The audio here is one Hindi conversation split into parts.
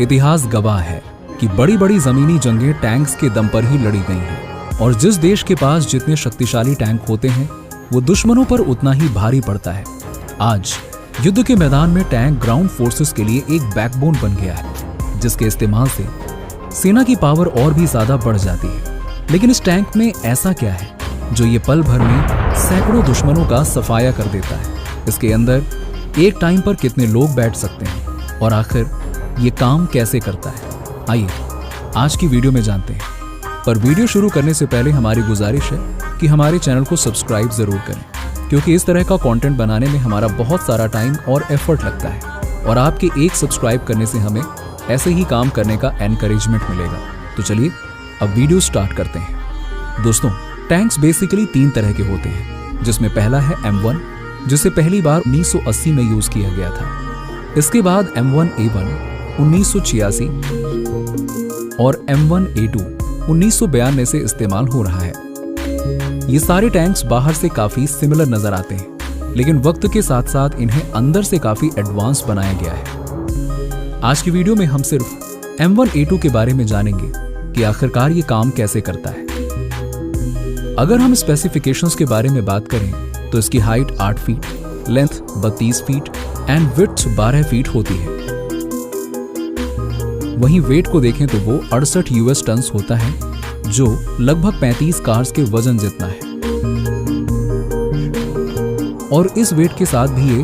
इतिहास गवाह है कि बड़ी बड़ी जमीनी जंगें टैंक्स के दम पर ही लड़ी गई हैं और जिस देश के पास जितने शक्तिशाली टैंक होते हैं वो दुश्मनों पर उतना ही भारी पड़ता है। आज युद्ध के मैदान में टैंक ग्राउंड फोर्सेस के लिए एक बैकबोन बन गया है, जिसके इस्तेमाल से सेना की पावर और भी ज्यादा बढ़ जाती है। लेकिन इस टैंक में ऐसा क्या है जो ये पल भर में सैकड़ों दुश्मनों का सफाया कर देता है? इसके अंदर एक टाइम पर कितने लोग बैठ सकते हैं और आखिर ये काम कैसे करता है? आइए आज की वीडियो में जानते हैं। पर वीडियो शुरू करने से पहले हमारी गुजारिश है कि हमारे चैनल को सब्सक्राइब जरूर करें, क्योंकि इस तरह का कंटेंट बनाने में हमारा बहुत सारा टाइम और एफर्ट लगता है और आपके एक सब्सक्राइब करने से हमें ऐसे ही काम करने का एनकरेजमेंट मिलेगा। तो चलिए अब वीडियो स्टार्ट करते हैं। दोस्तों, टैंक्स बेसिकली 3 तरह के होते हैं, जिसमें पहला है M1, जिसे पहली बार 1980 में यूज किया गया था। इसके बाद M1A1 1986 और M1A2 1992 से इस्तेमाल हो रहा है। ये सारे टैंक्स बाहर से काफी सिमिलर नजर आते हैं, लेकिन वक्त के साथ साथ इन्हें अंदर से काफी एडवांस बनाया गया है। आज की वीडियो में हम सिर्फ M1A2 के बारे में जानेंगे कि आखिरकार ये काम कैसे करता है। अगर हम स्पेसिफिकेशंस के बारे में बात करें तो इसकी height 8 feet, length 32 feet and width 12 feet होती है। वहीं वेट को देखें तो वो 68 US टन्स होता है, जो लगभग 35 कार्स के वजन जितना है। और इस वेट के साथ भी ये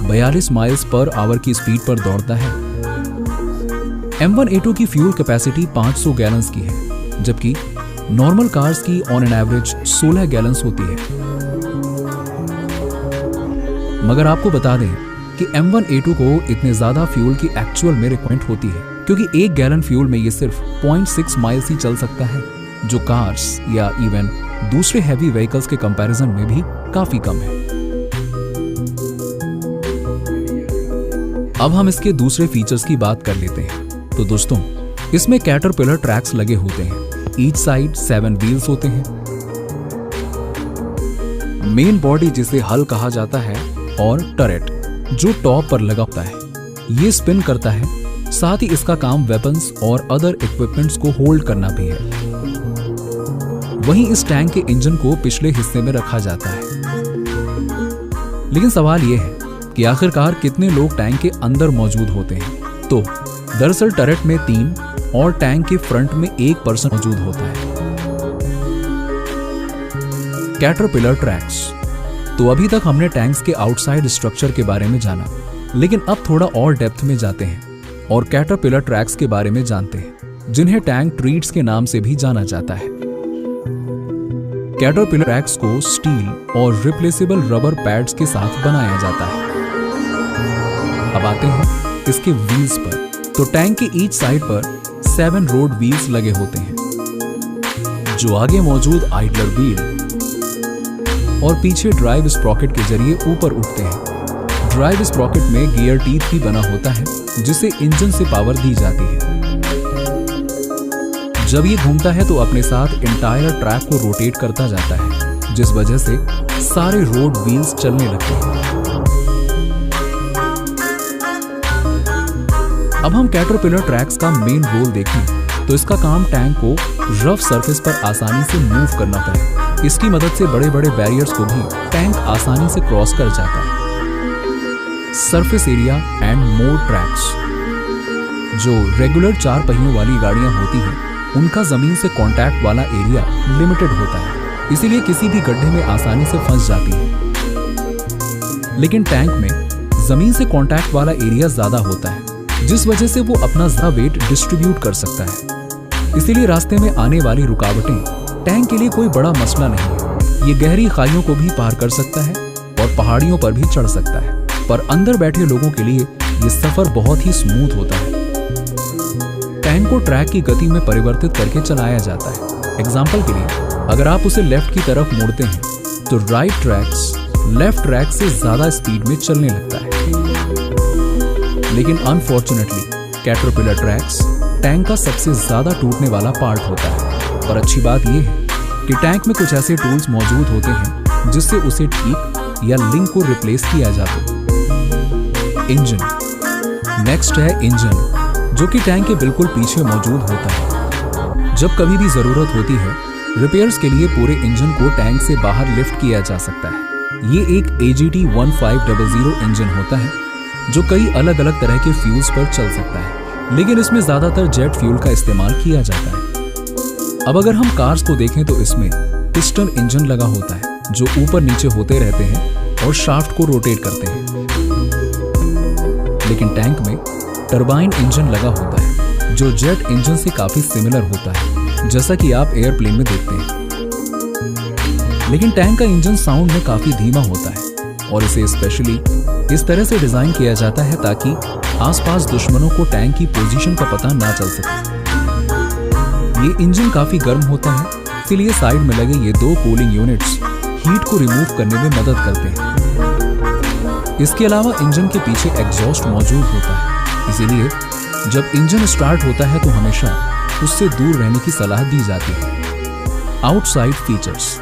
42 माइल्स पर आवर की स्पीड पर दौड़ता है। M1A2 की फ्यूल कैपेसिटी 500 गैलन्स की है, जबकि नॉर्मल कार्स की ऑन एन एवरेज 16 गैलन्स होती है। मगर आपको बता दें कि M1A2 को इतने ज्यादा फ्यूल की एक्चुअल में रिक्वायरमेंट होती है, क्योंकि 1 गैलन फ्यूल में ये सिर्फ 0.6 माइल्स ही चल सकता है, जो कार्स या इवन दूसरे हैवी व्हीकल्स के कंपैरिजन में भी काफी कम है। अब हम इसके दूसरे फीचर्स की बात कर लेते हैं। तो दोस्तों, इसमें कैटरपिलर ट्रैक्स लगे होते हैं। ईच साइड 7 व्हील्स होते हैं। मेन बॉडी जिसे हल कहा जाता है और टरेट जो टॉप पर लगा होता है, ये स्पिन करता है। साथ ही इसका काम वेपन्स और अदर इक्विपमेंट्स को होल्ड करना भी है। वहीं इस टैंक के इंजन को पिछले हिस्से में रखा जाता है। लेकिन सवाल यह है कि आखिरकार कितने लोग टैंक के अंदर मौजूद होते हैं? तो दरअसल टरेट में 3 और टैंक के फ्रंट में 1 पर्सन मौजूद होता है। Caterpillar tracks. तो अभी तक हमने टैंक्स के आउटसाइड स्ट्रक्चर के बारे में जाना, लेकिन अब थोड़ा और डेप्थ में जाते हैं और कैटरपिलर ट्रैक्स के बारे में जानते हैं, जिन्हें टैंक ट्रीट्स के नाम से भी जाना जाता है। कैटरपिलर ट्रैक्स को स्टील और रिप्लेसेबल रबर पैड्स के साथ बनाया जाता है। अब आते हैं इसके व्हील्स पर। तो टैंक के ईच साइड पर 7 रोड व्हील्स लगे होते हैं, जो आगे मौजूद आइडलर व्हील और पीछे ड्राइव स्प्रॉकेट के जरिए ऊपर उठते हैं। ड्राइव स्प्रॉकेट में गियर टीथ भी बना होता है, जिसे इंजन से पावर दी जाती है। जब ये घूमता है तो अपने साथ इंटायर ट्रैक को रोटेट करता जाता है, जिस वजह से सारे रोड व्हील्स चलने लगते हैं। अब हम कैटरपिलर ट्रैक्स का मेन रोल देखें तो इसका काम टैंक को रफ सरफेस पर आसानी से मूव करना है। इसकी मदद से बड़े बड़े बैरियर्स को भी टैंक आसानी से क्रॉस कर जाता है। Surface area and more tracks. जो रेगुलर 4 पहियों वाली गाड़ियां होती हैं, उनका जमीन से कांटेक्ट वाला एरिया लिमिटेड होता है, इसीलिए किसी भी गड्ढे में आसानी से फंस जाती है। लेकिन टैंक में जमीन से कांटेक्ट वाला एरिया ज्यादा होता है, जिस वजह से वो अपना ज्यादा वेट डिस्ट्रीब्यूट कर सकता है। इसीलिए रास्ते में आने वाली रुकावटें टैंक के लिए कोई बड़ा मसला नहीं है। ये गहरी खाइयों को भी पार कर सकता है और पहाड़ियों पर भी चढ़ सकता है। पर अंदर बैठे लोगों के लिए ये सफर बहुत ही स्मूथ होता है। टैंक को ट्रैक की गति में परिवर्तित करके चलाया जाता है। एग्जाम्पल के लिए, अगर आप उसे लेफ्ट की तरफ मोड़ते हैं तो राइट ट्रैक्स लेफ्ट ट्रैक से ज्यादा स्पीड में चलने लगता है। लेकिन अनफॉर्चुनेटली कैटरपिलर ट्रैक्स टैंक का सबसे ज्यादा टूटने वाला पार्ट होता है। पर अच्छी बात यह है कि टैंक में कुछ ऐसे टूल्स मौजूद होते हैं जिससे उसे ठीक या लिंक को रिप्लेस किया जा सके। इंजन। नेक्स्ट है इंजन, जो कि टैंक के बिल्कुल पीछे मौजूद होता है। जब कभी भी जरूरत होती है रिपेयर्स के लिए पूरे इंजन को टैंक से बाहर लिफ्ट किया जा सकता है। ये एक AGT 1500 इंजन होता है जो कई अलग अलग तरह के फ्यूल्स पर चल सकता है, लेकिन इसमें ज्यादातर जेट फ्यूल का इस्तेमाल किया जाता है। अब अगर हम कार्स को देखें तो इसमें पिस्टन इंजन लगा होता है जो ऊपर नीचे होते रहते हैं और शाफ्ट को रोटेट करते हैं, लेकिन टैंक में टरबाइन इंजन लगा होता है जो जेट इंजन से काफी सिमिलर होता है, जैसा कि आप एयरप्लेन में देखते हैं। लेकिन टैंक का इंजन साउंड में काफी धीमा होता है और इसे स्पेशली इस तरह से डिजाइन किया जाता है ताकि आसपास दुश्मनों को टैंक की पोजीशन का पता ना चल सके। ये इंजन काफी गर्म होता है, इसलिए साइड में लगे ये 2 कूलिंग यूनिट्स हीट को रिमूव करने में मदद करते हैं। इसके अलावा इंजन के पीछे एग्जॉस्ट मौजूद होता है, इसीलिए जब इंजन स्टार्ट होता है तो हमेशा उससे दूर रहने की सलाह दी जाती है। Outside features.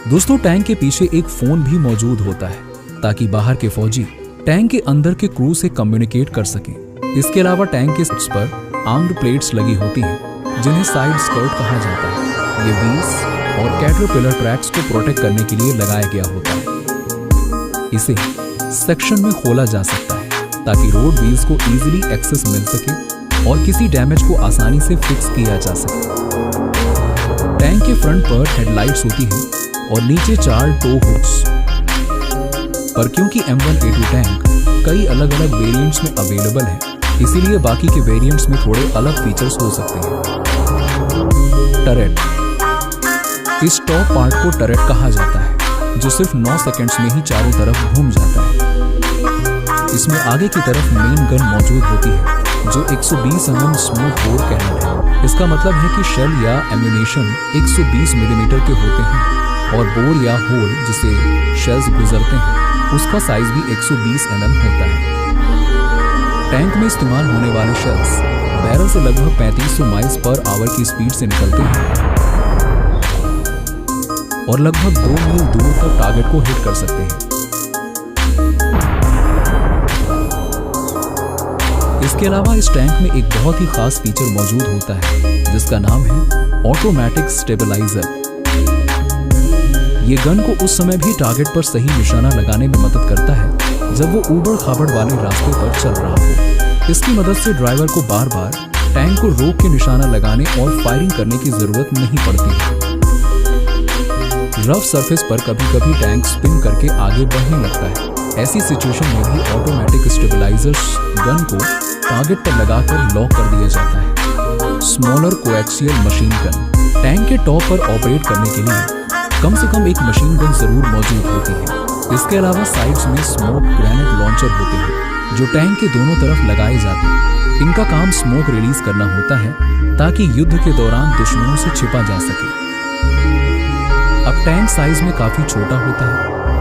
दोस्तों, टैंक के पीछे एक फोन भी मौजूद होता है ताकि बाहर के फौजी टैंक के अंदर के क्रू से कम्युनिकेट कर सकें। इसके अलावा टैंक के सिट्स पर आर्म्ड प्लेट्स लगी होती हैं जिन्हें साइड स्कर्ट कहा जाता है। ये व्हील्स और कैटरपिलर ट्रैक्स को प्रोटेक्ट करने के लिए लगाया गया होता है। इसे सेक्शन में खोला जा सकता है ताकि रोड व्हील्स को इजीली एक्सेस मिल सके और किसी डैमेज को आसानी से फिक्स किया जा सके। टैंक के फ्रंट पर हेडलाइट्स होती हैं और नीचे 4 टो हुक्स पर क्योंकि M1A2 टैंक कई अलग अलग वेरिएंट्स में अवेलेबल है, इसीलिए बाकी के वेरिएंट्स में थोड़े अलग फीचर्स हो सकते हैं। टरेट। इस टॉप पार्ट को टरेट कहा जाता है जो सिर्फ 9 सेकंड्स में ही चारों तरफ घूम जाता है। इसमें आगे की तरफ मेन गन मौजूद होती है जो 120 mm स्मूथ बोर कैनन है। इसका मतलब है कि शेल या एम्यूनेशन 120 मिलीमीटर के होते हैं और बोर या होल जिसे शेल्स गुजरते हैं उसका साइज भी 120 mm होता है। टैंक में इस्तेमाल होने वाले शेल्स बैरल से लगभग 3500 माइल्स पर आवर की स्पीड से निकलते हैं और लगभग 2 मील दूर तक टारगेट को हिट कर सकते हैं। इसके अलावा इस टैंक में एक बहुत ही खास फीचर मौजूद होता है जिसका नाम है ऑटोमेटिक स्टेबलाइजर। ये गन को उस समय भी टारगेट पर सही निशाना लगाने में मदद करता है जब वो ऊबड़ खाबड़ वाले रास्ते पर चल रहा हो। इसकी मदद से ड्राइवर को बार बार टैंक को रोक के निशाना लगाने और फायरिंग करने की जरूरत नहीं पड़ती है। रफ सरफेस पर कभी कभी टैंक स्पिन करके आगे बढ़ने लगता है। ऐसी सिचुएशन में भी ऑटोमेटिक स्टेबलाइजर्स गन को टारगेट पर लगाकर लॉक कर दिया जाता है। Smaller coaxial machine gun. Tank के टॉप पर ऑपरेट करने के लिए कम से कम एक मशीन गन जरूर मौजूद होती है। इसके अलावा साइड्स में स्मोक ग्रेनेड लॉन्चर होते हैं जो टैंक के दोनों तरफ लगाए जाते हैं। इनका काम स्मोक रिलीज करना होता है ताकि युद्ध के दौरान दुश्मनों से छिपा जा सके। अब टैंक साइज में काफी छोटा होता है,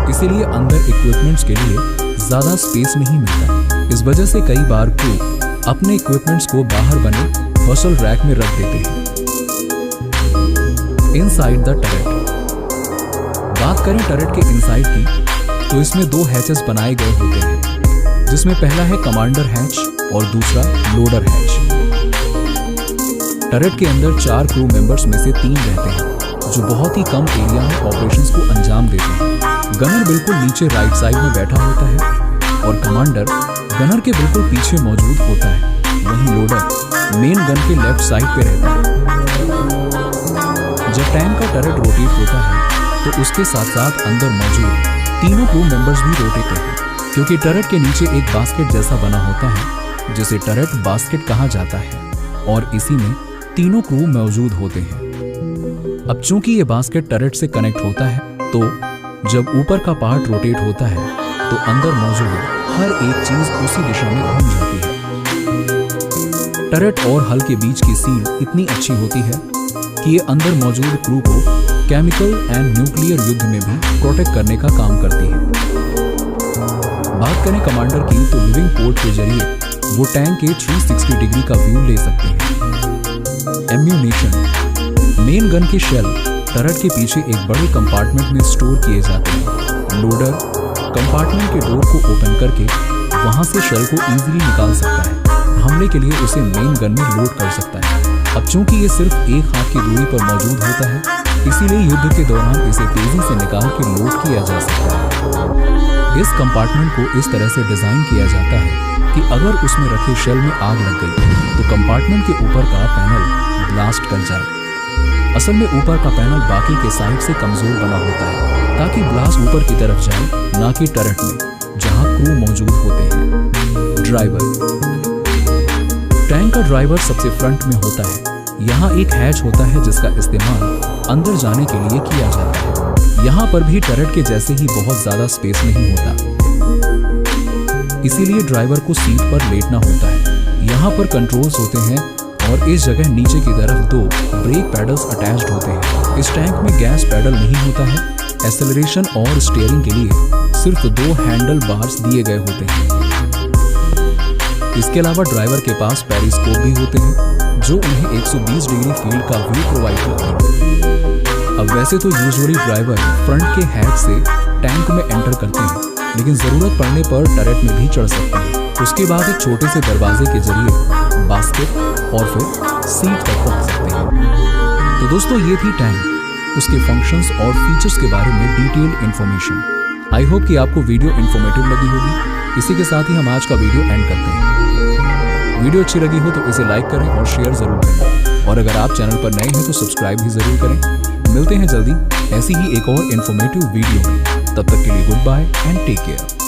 इसीलिए अंदर इक्विपमेंट्स के लिए ज्यादा स्पेस नहीं मिलता। इस वजह से कई बार क्रू अपने इक्विपमेंट्स को बाहर बने फसल रैक में रख देते हैं। Inside the turret. बात करें टरेट के इनसाइड की तो इसमें 2 हैचेस बनाए गए होते हैं जिसमें पहला है कमांडर हैच और दूसरा लोडर हैच। टरेट के अंदर 4 क्रू मेंबर्स में से 3 रहते हैं जो बहुत ही कम एरिया में ऑपरेशंस को अंजाम देते हैं। गनर बिल्कुल नीचे राइट साइड में बैठा होता है और कमांडर गनर के बिल्कुल पीछे मौजूद होता है। वहीं लोडर मेन गन के लेफ्ट साइड पे रहता है। जब टैंक का टरेट रोटेट होता है तो उसके साथ साथ अंदर मौजूद तीनों क्रू मेंबर्स भी रोटेट होते हैं, क्योंकि टरेट के नीचे एक बास्केट जैसा बना होता है जिसे टरेट बास्केट कहा जाता है और इसी में तीनों क्रू मौजूद होते हैं। अब चूंकि ये बास्केट टरेट से कनेक्ट होता है तो जब ऊपर का पार्ट रोटेट होता है तो अंदर मौजूद हर एक चीज उसी दिशा में घूम जाती है। टरेट और हल के बीच की सील इतनी अच्छी होती है कि ये अंदर मौजूद क्रू को केमिकल एंड न्यूक्लियर युद्ध में भी प्रोटेक्ट करने का काम करती है। बात करें कमांडर की तो लिविंग पोर्ट के जरिए वो टैंक के 360 डिग्री का व्यू ले सकते हैं। एम्यूनेशन। मेन गन के शेल टरेट के पीछे एक बड़े कंपार्टमेंट में स्टोर किए जाते हैं। लोडर कंपार्टमेंट के डोर को ओपन करके वहां से शेल को इजीली निकाल सकता है। हमले के लिए उसे मेन गन में लोड कर सकता है। अब चूंकि ये सिर्फ एक हाथ की दूरी पर मौजूद होता है, इसीलिए युद्ध के दौरान इसे तेजी से निकाल के लोड किया जा सकता है। इस कंपार्टमेंट को इस तरह से डिजाइन किया जाता है कि अगर उसमें रखे शेल में आग लग गई तो कंपार्टमेंट के ऊपर का पैनल ब्लास्ट कर जाए। असल में ऊपर का पैनल बाकी के साइड से कमजोर बना होता है ताकि ब्लास्ट ऊपर की तरफ जाए, ना कि टर्रेट में जहां क्रू मौजूद होते हैं। ड्राइवर। टैंक का ड्राइवर सबसे फ्रंट में होता है। यहाँ एक हैच होता है जिसका इस्तेमाल अंदर जाने के लिए किया जाता है। यहाँ पर भी टर्रेट के जैसे ही बहुत ज्यादा स्पेस नहीं होता, इसीलिए ड्राइवर को सीट पर लेटना होता है। यहाँ पर कंट्रोल्स होते हैं और इस जगह नीचे की तरफ 2 ब्रेक पैडल्स अटैच्ड होते हैं। इस टैंक में गैस पैडल नहीं होता है। एक्सेलरेशन और स्टीयरिंग के लिए सिर्फ 2 हैंडल बार्स दिए गए होते हैं। इसके अलावा ड्राइवर के पास पेरिस्कोप भी होते हैं जो उन्हें 120 डिग्री फील्ड का व्यू प्रोवाइड करते हैं। अब वैसे तो यूजुअली ड्राइवर फ्रंट के हैच से टैंक में एंटर करते हैं, लेकिन जरूरत पड़ने पर टर्रेट में भी चढ़ सकते हैं। उसके बाद एक छोटे से दरवाजे के जरिए बास्केट और फिर सीट तक पहुंच सकते हैं। तो दोस्तों ये थी टैंक, उसके फंक्शंस और फीचर्स के बारे में डिटेल्ड इंफॉर्मेशन। आई होप कि आपको वीडियो इन्फॉर्मेटिव लगी होगी। इसी के साथ ही हम आज का वीडियो एंड करते हैं। वीडियो अच्छी लगी हो तो इसे लाइक करें और शेयर जरूर करें, और अगर आप चैनल पर नए हैं तो सब्सक्राइब भी जरूर करें। मिलते हैं जल्दी ऐसी ही एक और इन्फॉर्मेटिव वीडियो में। तब तक के लिए good bye and take care.